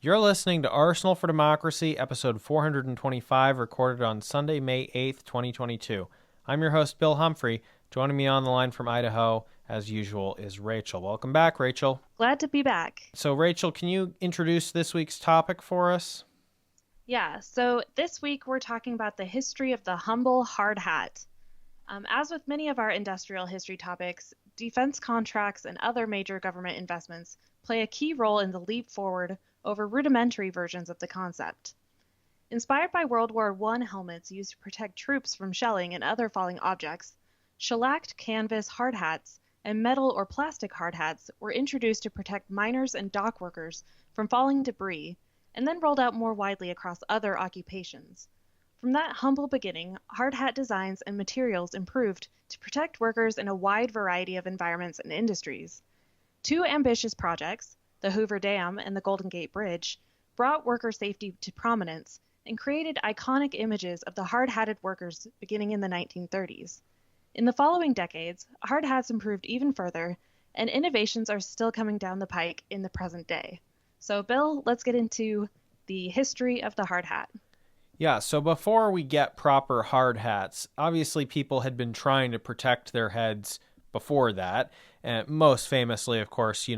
You're listening to Arsenal for Democracy, episode 425, recorded on Sunday, May 8th, 2022. I'm your host, Bill Humphrey. Joining me on the line from Idaho, as usual, is Rachel. Welcome back, Rachel. Glad to be back. So, Rachel, can you introduce this week's topic for us? Yeah, so this week we're talking about the history of the humble hard hat. As with many of our industrial history topics, defense contracts and other major government investments play a key role in the leap forward over rudimentary versions of the concept. Inspired by World War I helmets used to protect troops from shelling and other falling objects, shellacked canvas hard hats and metal or plastic hard hats were introduced to protect miners and dock workers from falling debris, and then rolled out more widely across other occupations. From that humble beginning, hard hat designs and materials improved to protect workers in a wide variety of environments and industries. Two ambitious projects, the Hoover Dam and the Golden Gate Bridge, brought worker safety to prominence and created iconic images of the hard-hatted workers beginning in the 1930s. In the following decades, hard hats improved even further, and innovations are still coming down the pike in the present day. So, Bill, let's get into the history of the hard hat. Yeah, so before we get proper hard hats, obviously people had been trying to protect their heads before that. And most famously, of course,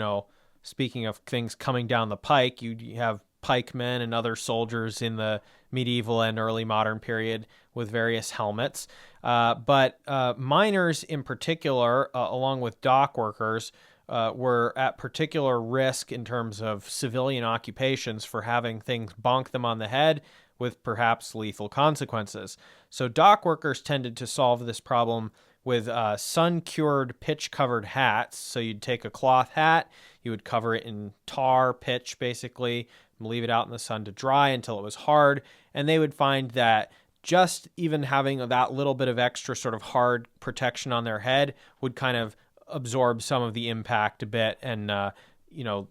speaking of things coming down the pike, you have pikemen and other soldiers in the medieval and early modern period with various helmets. But miners in particular, along with dock workers, were at particular risk in terms of civilian occupations for having things bonk them on the head with perhaps lethal consequences. So dock workers tended to solve this problem with sun-cured pitch-covered hats. So you'd take a cloth hat, you would cover it in tar, pitch basically, and leave it out in the sun to dry until it was hard, and they would find that just even having that little bit of extra sort of hard protection on their head would kind of absorb some of the impact a bit and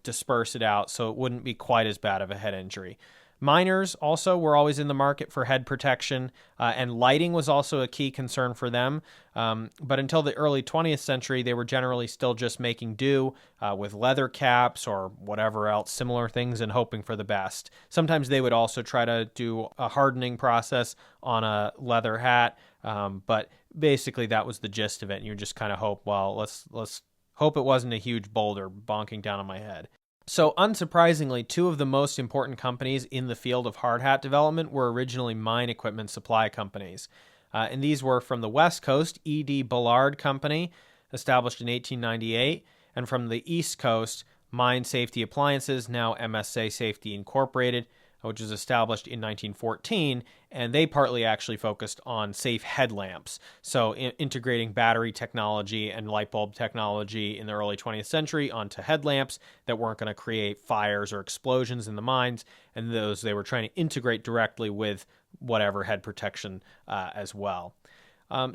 disperse it out so it wouldn't be quite as bad of a head injury. Miners also were always in the market for head protection, and lighting was also a key concern for them. But until the early 20th century, they were generally still just making do with leather caps or whatever else, similar things, and hoping for the best. Sometimes they would also try to do a hardening process on a leather hat, but basically that was the gist of it. And you just kind of hope, well, let's hope it wasn't a huge boulder bonking down on my head. So, unsurprisingly, two of the most important companies in the field of hard hat development were originally mine equipment supply companies. And these were from the West Coast, E.D. Bullard Company, established in 1898, and from the East Coast, Mine Safety Appliances, now MSA Safety Incorporated, which was established in 1914, and they partly actually focused on safe headlamps. So integrating battery technology and light bulb technology in the early 20th century onto headlamps that weren't going to create fires or explosions in the mines, and those they were trying to integrate directly with whatever head protection as well.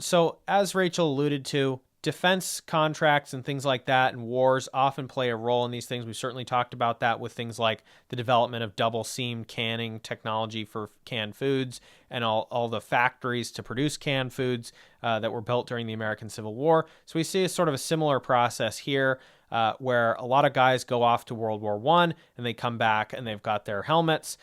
So as Rachel alluded to, defense contracts and things like that and wars often play a role in these things. We've certainly talked about that with things like the development of double seam canning technology for canned foods and all the factories to produce canned foods that were built during the American Civil War. So we see a sort of a similar process here where a lot of guys go off to World War I and they come back and they've got their helmets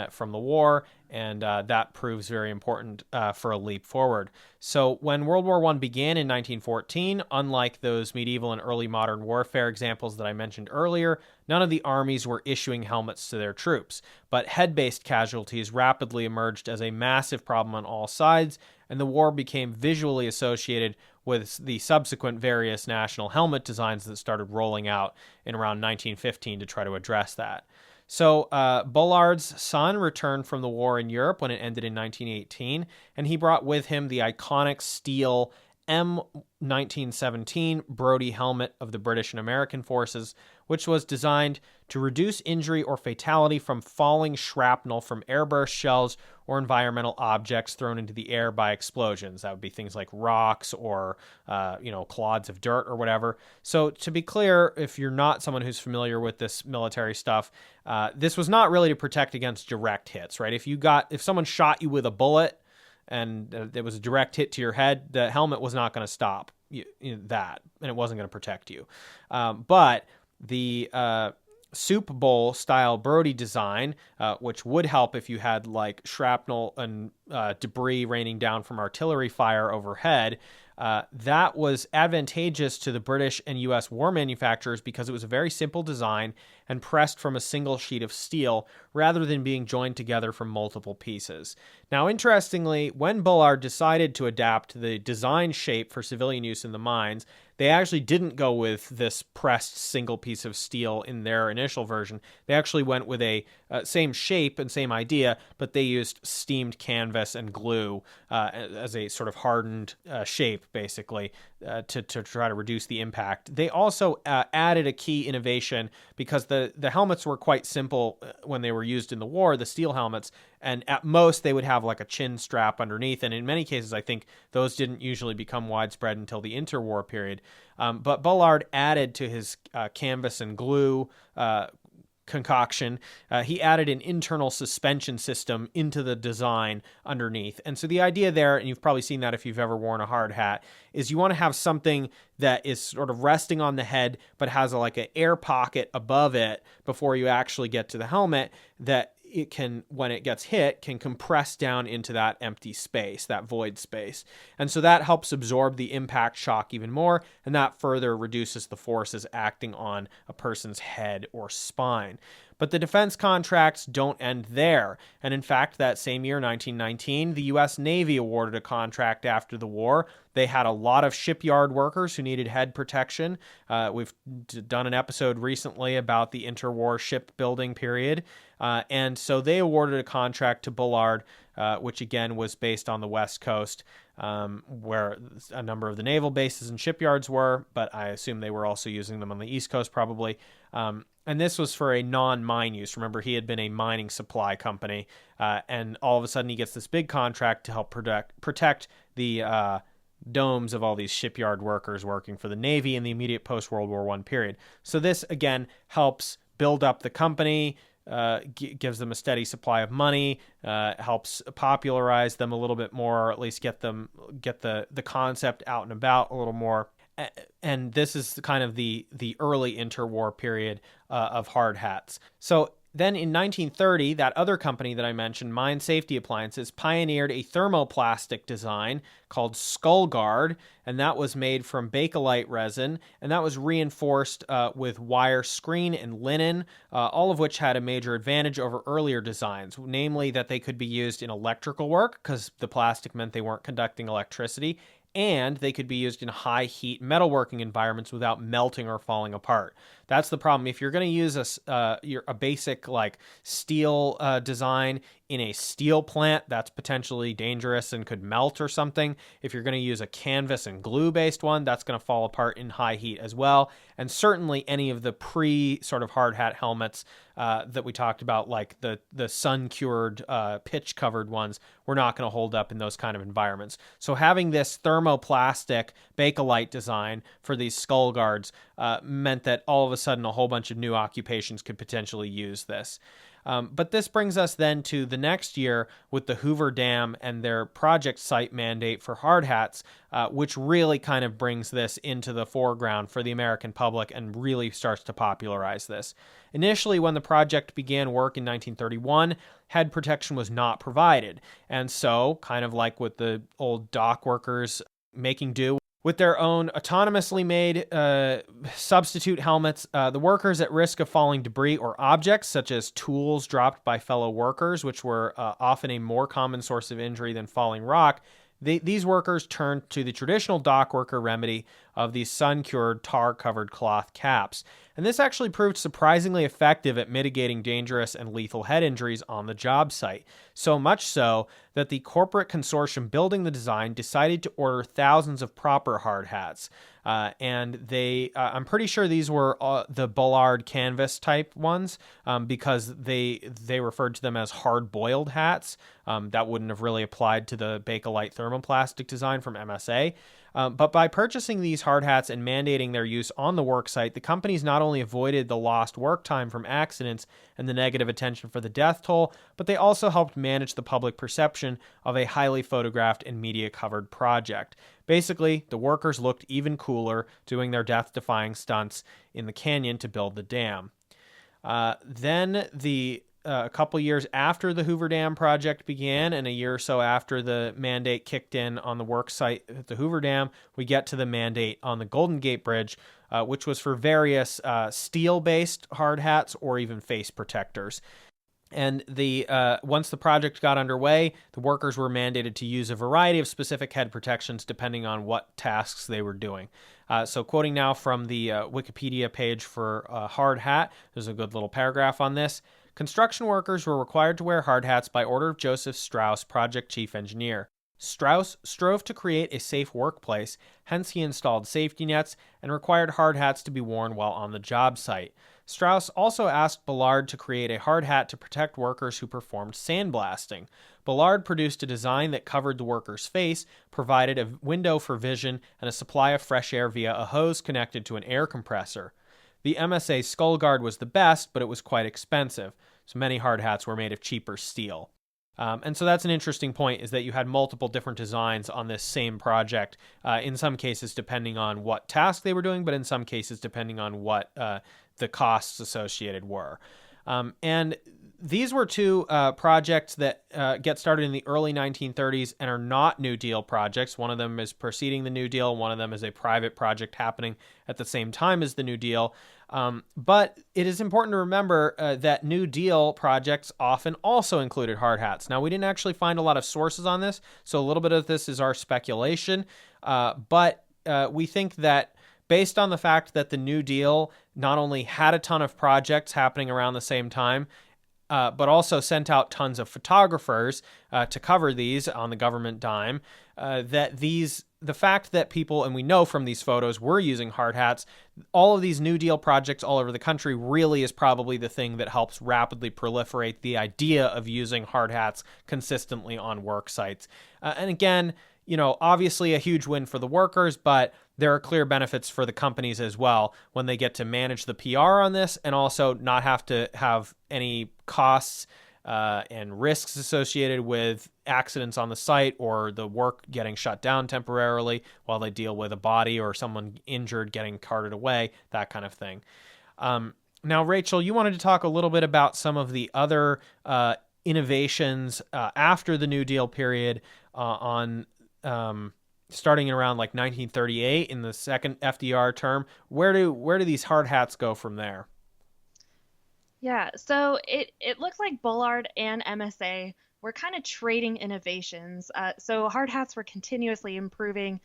from the war, and that proves very important for a leap forward. So when World War I began in 1914, unlike those medieval and early modern warfare examples that I mentioned earlier, none of the armies were issuing helmets to their troops, but head-based casualties rapidly emerged as a massive problem on all sides, and the war became visually associated with the subsequent various national helmet designs that started rolling out in around 1915 to try to address that. So Bullard's son returned from the war in Europe when it ended in 1918, and he brought with him the iconic steel M1917 Brodie helmet of the British and American forces, which was designed to reduce injury or fatality from falling shrapnel from airburst shells or environmental objects thrown into the air by explosions. That would be things like rocks or, clods of dirt or whatever. So to be clear, if you're not someone who's familiar with this military stuff, this was not really to protect against direct hits, right? If someone shot you with a bullet and there was a direct hit to your head, the helmet was not going to stop that, and it wasn't going to protect you. But the soup bowl style Brody design, which would help if you had like shrapnel and debris raining down from artillery fire overhead. That was advantageous to the British and U.S. war manufacturers because it was a very simple design and pressed from a single sheet of steel rather than being joined together from multiple pieces. Now, interestingly, when Bullard decided to adapt the design shape for civilian use in the mines, they actually didn't go with this pressed single piece of steel in their initial version. They actually went with a same shape and same idea, but they used steamed canvas and glue as a sort of hardened shape, basically, to try to reduce the impact. They also added a key innovation because the helmets were quite simple when they were used in the war, the steel helmets, and at most they would have like a chin strap underneath. And in many cases, I think those didn't usually become widespread until the interwar period. But Bullard added to his canvas and glue concoction, he added an internal suspension system into the design underneath. And so the idea there, and you've probably seen that if you've ever worn a hard hat, is you want to have something that is sort of resting on the head, but has like an air pocket above it before you actually get to the helmet that it can, when it gets hit, can compress down into that empty space, that void space. And so that helps absorb the impact shock even more, and that further reduces the forces acting on a person's head or spine. But the defense contracts don't end there. And in fact, that same year, 1919, the U.S. Navy awarded a contract after the war. They had a lot of shipyard workers who needed head protection. We've done an episode recently about the interwar shipbuilding period. And so they awarded a contract to Bullard, which again was based on the West Coast, where a number of the naval bases and shipyards were, but I assume they were also using them on the East Coast probably. And this was for a non-mine use. Remember, he had been a mining supply company, and all of a sudden he gets this big contract to help protect the domes of all these shipyard workers working for the Navy in the immediate post-World War I period. So this, again, helps build up the company, gives them a steady supply of money, helps popularize them a little bit more, or at least get the concept out and about a little more. And this is kind of the early interwar period of hard hats. So then in 1930, that other company that I mentioned, Mine Safety Appliances, pioneered a thermoplastic design called Skull Guard, and that was made from Bakelite resin, and that was reinforced with wire screen and linen, all of which had a major advantage over earlier designs, namely that they could be used in electrical work, because the plastic meant they weren't conducting electricity, and they could be used in high heat metalworking environments without melting or falling apart. That's the problem. If you're going to use a basic like steel design in a steel plant, that's potentially dangerous and could melt or something. If you're going to use a canvas and glue based one, that's going to fall apart in high heat as well. And certainly any of the pre sort of hard hat helmets that we talked about, like the sun cured pitch covered ones, were not going to hold up in those kind of environments. So having this thermoplastic Bakelite design for these skull guards meant that all of a sudden a whole bunch of new occupations could potentially use this. But this brings us then to the next year with the Hoover Dam and their project site mandate for hard hats, which really kind of brings this into the foreground for the American public and really starts to popularize this. Initially, when the project began work in 1931, head protection was not provided. And so, kind of like with the old dock workers making do with their own autonomously made substitute helmets, the workers at risk of falling debris or objects, such as tools dropped by fellow workers, which were often a more common source of injury than falling rock, these workers turned to the traditional dock worker remedy of these sun-cured, tar-covered cloth caps. And this actually proved surprisingly effective at mitigating dangerous and lethal head injuries on the job site. So much so that the corporate consortium building the design decided to order thousands of proper hard hats. And they, I'm pretty sure these were the Bullard canvas type ones, because they referred to them as hard-boiled hats. That wouldn't have really applied to the Bakelite thermoplastic design from MSA. But by purchasing these hard hats and mandating their use on the worksite, the companies not only avoided the lost work time from accidents and the negative attention for the death toll, but they also helped manage the public perception of a highly photographed and media-covered project. Basically, the workers looked even cooler doing their death-defying stunts in the canyon to build the dam. Then a couple years after the Hoover Dam project began, and a year or so after the mandate kicked in on the work site at the Hoover Dam, we get to the mandate on the Golden Gate Bridge, which was for various steel-based hard hats or even face protectors. And once the project got underway, the workers were mandated to use a variety of specific head protections depending on what tasks they were doing. So quoting now from the Wikipedia page for hard hat, there's a good little paragraph on this. Construction workers were required to wear hard hats by order of Joseph Strauss, project chief engineer. Strauss strove to create a safe workplace, hence he installed safety nets and required hard hats to be worn while on the job site. Strauss also asked Bullard to create a hard hat to protect workers who performed sandblasting. Bullard produced a design that covered the worker's face, provided a window for vision, and a supply of fresh air via a hose connected to an air compressor. The MSA Skull Guard was the best, but it was quite expensive, so many hard hats were made of cheaper steel. And so that's an interesting point, is that you had multiple different designs on this same project, in some cases depending on what task they were doing, but in some cases depending on what the costs associated were. And these were two projects that get started in the early 1930s and are not New Deal projects. One of them is preceding the New Deal. One of them is a private project happening at the same time as the New Deal. But it is important to remember that New Deal projects often also included hard hats. Now, we didn't actually find a lot of sources on this, so a little bit of this is our speculation. But we think that based on the fact that the New Deal not only had a ton of projects happening around the same time, but also sent out tons of photographers to cover these on the government dime, the fact that people, and we know from these photos, were using hard hats, all of these New Deal projects all over the country really is probably the thing that helps rapidly proliferate the idea of using hard hats consistently on work sites. And again, obviously a huge win for the workers, but there are clear benefits for the companies as well when they get to manage the PR on this and also not have to have any costs and risks associated with accidents on the site or the work getting shut down temporarily while they deal with a body or someone injured getting carted away, that kind of thing. Now, Rachel, you wanted to talk a little bit about some of the other innovations after the New Deal period starting in around like 1938 in the second FDR term. Where do these hard hats go from there? Yeah, so it looks like Bullard and MSA were kind of trading innovations. So hard hats were continuously improving,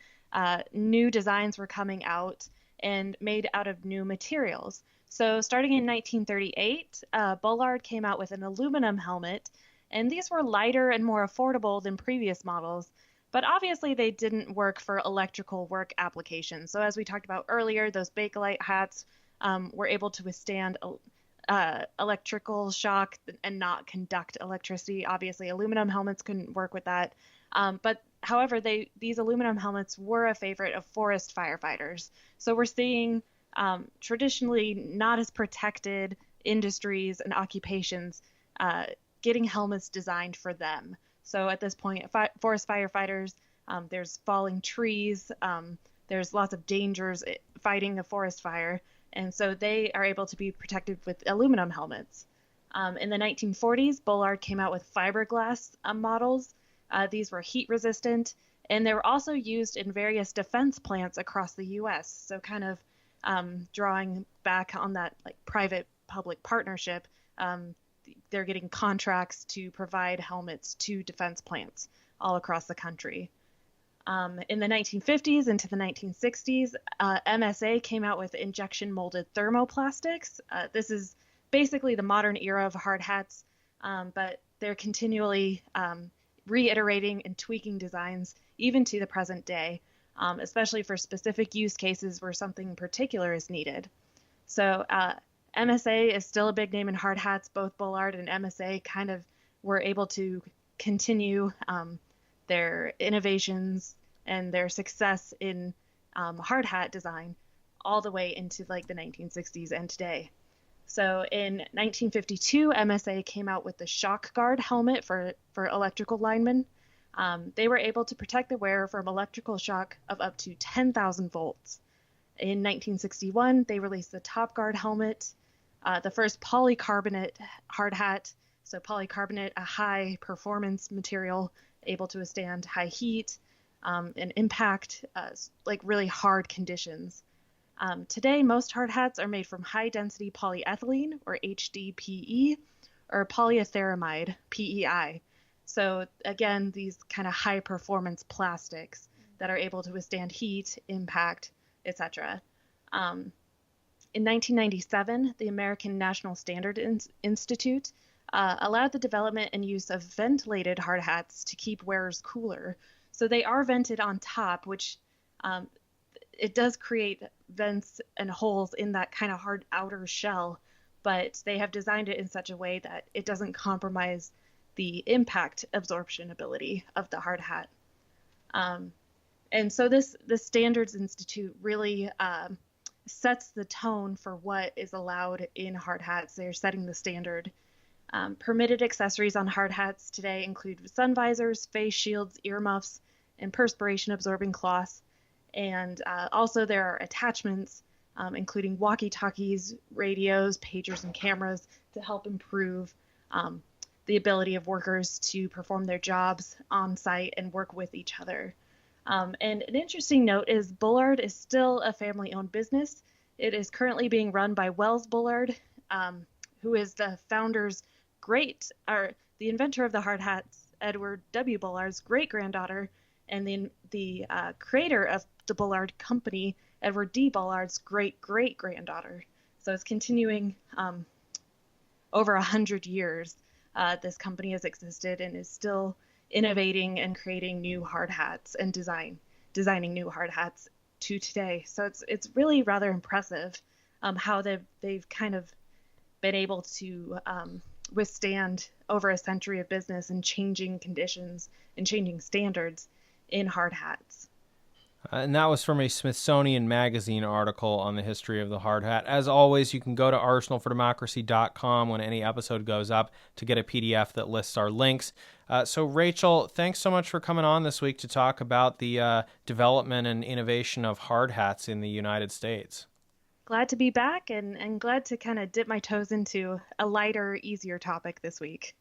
new designs were coming out and made out of new materials. So starting in 1938, Bullard came out with an aluminum helmet, and these were lighter and more affordable than previous models. But obviously, they didn't work for electrical work applications. So as we talked about earlier, those Bakelite hats were able to withstand electrical shock and not conduct electricity. Obviously, aluminum helmets couldn't work with that. But however, these aluminum helmets were a favorite of forest firefighters. So we're seeing traditionally not as protected industries and occupations getting helmets designed for them. So at this point, forest firefighters, there's falling trees, there's lots of dangers fighting a forest fire, and so they are able to be protected with aluminum helmets. In the 1940s, Bullard came out with fiberglass models. These were heat resistant, and they were also used in various defense plants across the U.S. So kind of drawing back on that like private-public partnership, they're getting contracts to provide helmets to defense plants all across the country. In the 1950s into the 1960s, MSA came out with injection molded thermoplastics. This is basically the modern era of hard hats, but they're continually reiterating and tweaking designs even to the present day, especially for specific use cases where something particular is needed. So MSA is still a big name in hard hats. Both Bullard and MSA kind of were able to continue their innovations and their success in hard hat design all the way into like the 1960s and today. So in 1952, MSA came out with the shock guard helmet for electrical linemen. They were able to protect the wearer from electrical shock of up to 10,000 volts. In 1961, they released the Top Guard helmet. The first polycarbonate hard hat. So polycarbonate, a high performance material able to withstand high heat and impact, like really hard conditions. Today, most hard hats are made from high density polyethylene, or HDPE, or polyetheramide, PEI. So again, these kind of high performance plastics that are able to withstand heat, impact, etc. In 1997, the American National Standard Institute allowed the development and use of ventilated hard hats to keep wearers cooler. So they are vented on top, which it does create vents and holes in that kind of hard outer shell, but they have designed it in such a way that it doesn't compromise the impact absorption ability of the hard hat. And so the Standards Institute really sets the tone for what is allowed in hard hats. They're setting the standard. Permitted accessories on hard hats today include sun visors, face shields, earmuffs, and perspiration-absorbing cloths. And also there are attachments, including walkie-talkies, radios, pagers, and cameras to help improve the ability of workers to perform their jobs on site and work with each other. And an interesting note is Bullard is still a family-owned business. It is currently being run by Wells Bullard, who is the the inventor of the hard hats, Edward W. Bullard's great-granddaughter, and the creator of the Bullard Company, Edward D. Bullard's great-great-granddaughter. So it's continuing over 100 years. This company has existed and is still innovating and creating new hard hats and designing new hard hats to today. So it's really rather impressive how they've kind of been able to withstand over a century of business and changing conditions and changing standards in hard hats. And that was from a Smithsonian Magazine article on the history of the hard hat. As always, you can go to arsenalfordemocracy.com when any episode goes up to get a PDF that lists our links. So, Rachel, thanks so much for coming on this week to talk about the development and innovation of hard hats in the United States. Glad to be back and glad to kind of dip my toes into a lighter, easier topic this week.